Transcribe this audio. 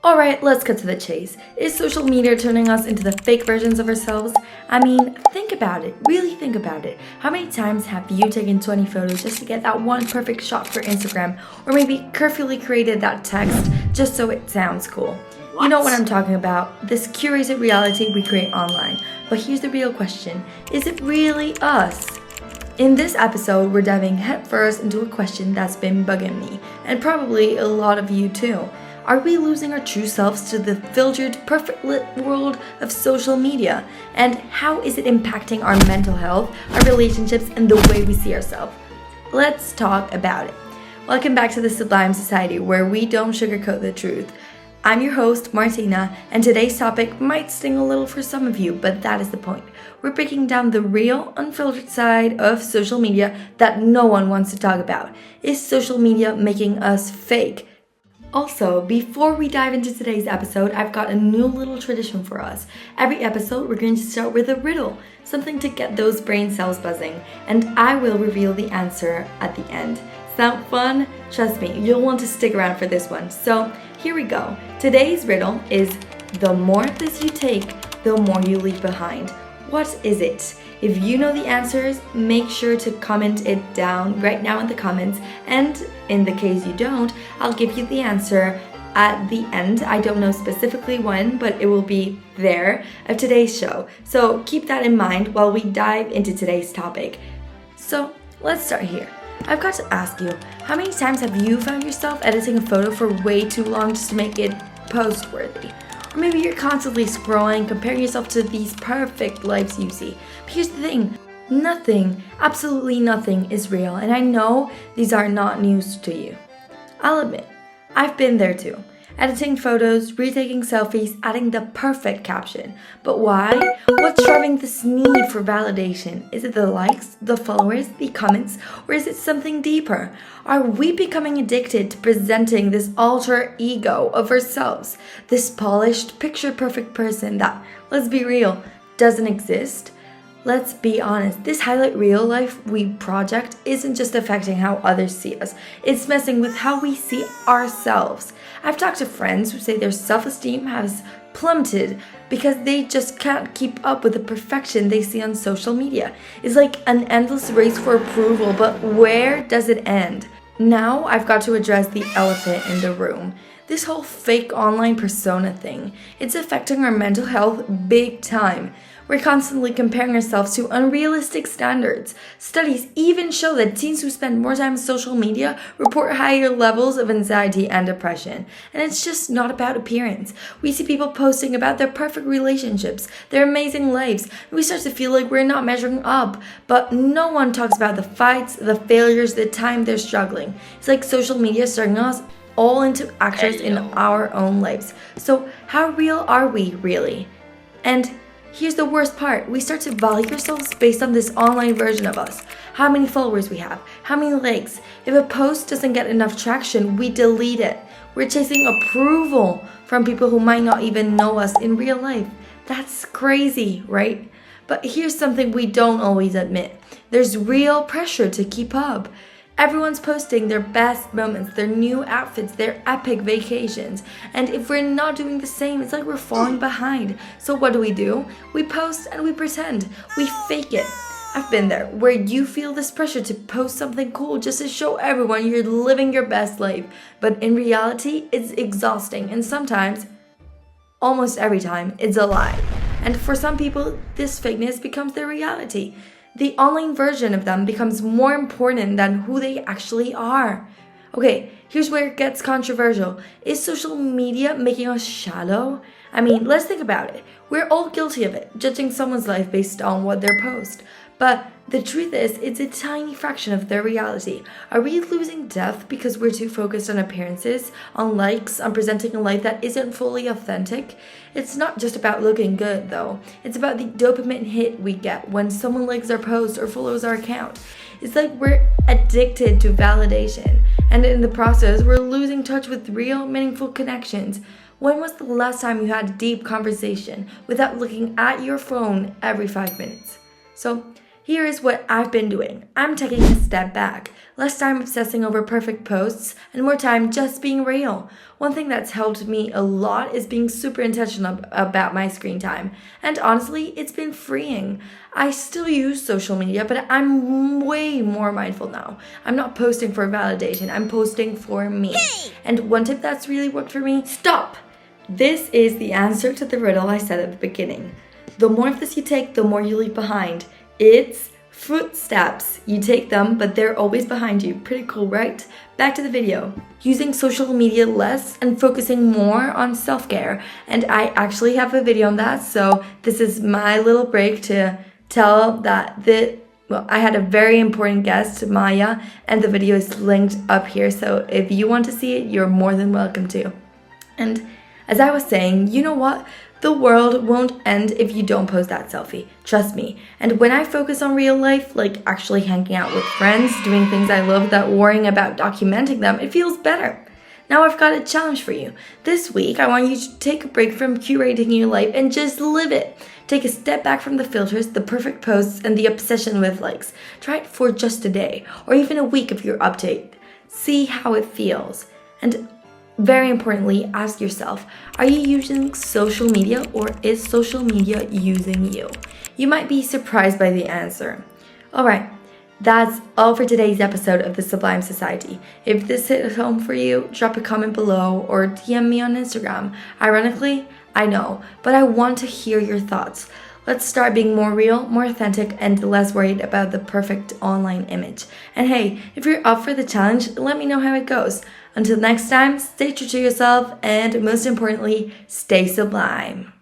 Alright, let's cut to the chase. Is social media turning us into the fake versions of ourselves? I mean, think about it. Really think about it. How many times have you taken 20 photos just to get that one perfect shot for Instagram? Or maybe carefully created that text just so it sounds cool? You know what I'm talking about. This curated reality we create online. But here's the real question. Is it really us? In this episode, we're diving headfirst into a question that's been bugging me, and probably a lot of you too. Are we losing our true selves to the filtered, perfect lit world of social media? And how is it impacting our mental health, our relationships, and the way we see ourselves? Let's talk about it. Welcome back to the Sublime Society, where we don't sugarcoat the truth. I'm your host, Martina, and today's topic might sting a little for some of you, but that is the point. We're breaking down the real, unfiltered side of social media that no one wants to talk about. Is social media making us fake? Also, before we dive into today's episode, I've got a new little tradition for us. Every episode, we're going to start with a riddle, something to get those brain cells buzzing, and I will reveal the answer at the end. Sound fun? Trust me, you'll want to stick around for this one. So, here we go. Today's riddle is, the more of this you take, the more you leave behind. What is it? If you know the answers, make sure to comment it down right now in the comments, and in the case you don't, I'll give you the answer at the end. I don't know specifically when, but it will be there of today's show. So keep that in mind while we dive into today's topic. So let's start here. I've got to ask you, how many times have you found yourself editing a photo for way too long just to make it post-worthy? Or maybe you're constantly scrolling, comparing yourself to these perfect lives you see. But here's the thing, nothing, absolutely nothing is real. And I know these are not news to you. I'll admit, I've been there too. Editing photos, retaking selfies, adding the perfect caption. But why? What's driving this need for validation? Is it the likes, the followers, the comments, or is it something deeper? Are we becoming addicted to presenting this alter ego of ourselves? This polished, picture-perfect person that, let's be real, doesn't exist? Let's be honest, this highlight real life we project isn't just affecting how others see us, it's messing with how we see ourselves. I've talked to friends who say their self-esteem has plummeted because they just can't keep up with the perfection they see on social media. It's like an endless race for approval, but where does it end? Now I've got to address the elephant in the room. This whole fake online persona thing, it's affecting our mental health big time. We're constantly comparing ourselves to unrealistic standards. Studies even show that teens who spend more time on social media report higher levels of anxiety and depression. And it's just not about appearance. We see people posting about their perfect relationships, their amazing lives, and we start to feel like we're not measuring up. But no one talks about the fights, the failures, the time they're struggling. It's like social media is turning us all into actors in our own lives. So how real are we really? And here's the worst part. We start to value ourselves based on this online version of us. How many followers we have, how many likes. If a post doesn't get enough traction, we delete it. We're chasing approval from people who might not even know us in real life. That's crazy, right? But here's something we don't always admit. There's real pressure to keep up. Everyone's posting their best moments, their new outfits, their epic vacations. And if we're not doing the same, it's like we're falling behind. So what do? We post and we pretend. We fake it. I've been there, where you feel this pressure to post something cool just to show everyone you're living your best life. But in reality, it's exhausting. And sometimes, almost every time, it's a lie. And for some people, this fakeness becomes their reality. The online version of them becomes more important than who they actually are. Okay, here's where it gets controversial. Is social media making us shallow? I mean, let's think about it. We're all guilty of it, judging someone's life based on what they post. But the truth is, it's a tiny fraction of their reality. Are we losing depth because we're too focused on appearances, on likes, on presenting a life that isn't fully authentic? It's not just about looking good, though. It's about the dopamine hit we get when someone likes our post or follows our account. It's like we're addicted to validation, and in the process, we're losing touch with real, meaningful connections. When was the last time you had a deep conversation without looking at your phone every 5 minutes? So, Here is what I've been doing. I'm taking a step back. Less time obsessing over perfect posts and more time just being real. One thing that's helped me a lot is being super intentional about my screen time. And honestly, it's been freeing. I still use social media, but I'm way more mindful now. I'm not posting for validation, I'm posting for me. And one tip that's really worked for me, stop! This is the answer to the riddle I said at the beginning. The more of this you take, the more you leave behind. It's footsteps. You take them, but they're always behind you. Pretty cool, right? Back to the video. Using social media less and focusing more on self-care. And I actually have a video on that, so this is my little break to tell that I had a very important guest, Maya, and the video is linked up here, so if you want to see it, you're more than welcome to. And as I was saying, you know what? The world won't end if you don't post that selfie. Trust me. And when I focus on real life, like actually hanging out with friends, doing things I love without worrying about documenting them, it feels better. Now I've got a challenge for you. This week, I want you to take a break from curating your life and just live it. Take a step back from the filters, the perfect posts, and the obsession with likes. Try it for just a day, or even a week if you're updated. See how it feels. And very importantly, ask yourself, are you using social media or is social media using you? You might be surprised by the answer. Alright, that's all for today's episode of the Sublime Society. If this hit home for you, drop a comment below or DM me on Instagram. Ironically, I know, but I want to hear your thoughts. Let's start being more real, more authentic, and less worried about the perfect online image. And hey, if you're up for the challenge, let me know how it goes. Until next time, stay true to yourself and most importantly, stay sublime.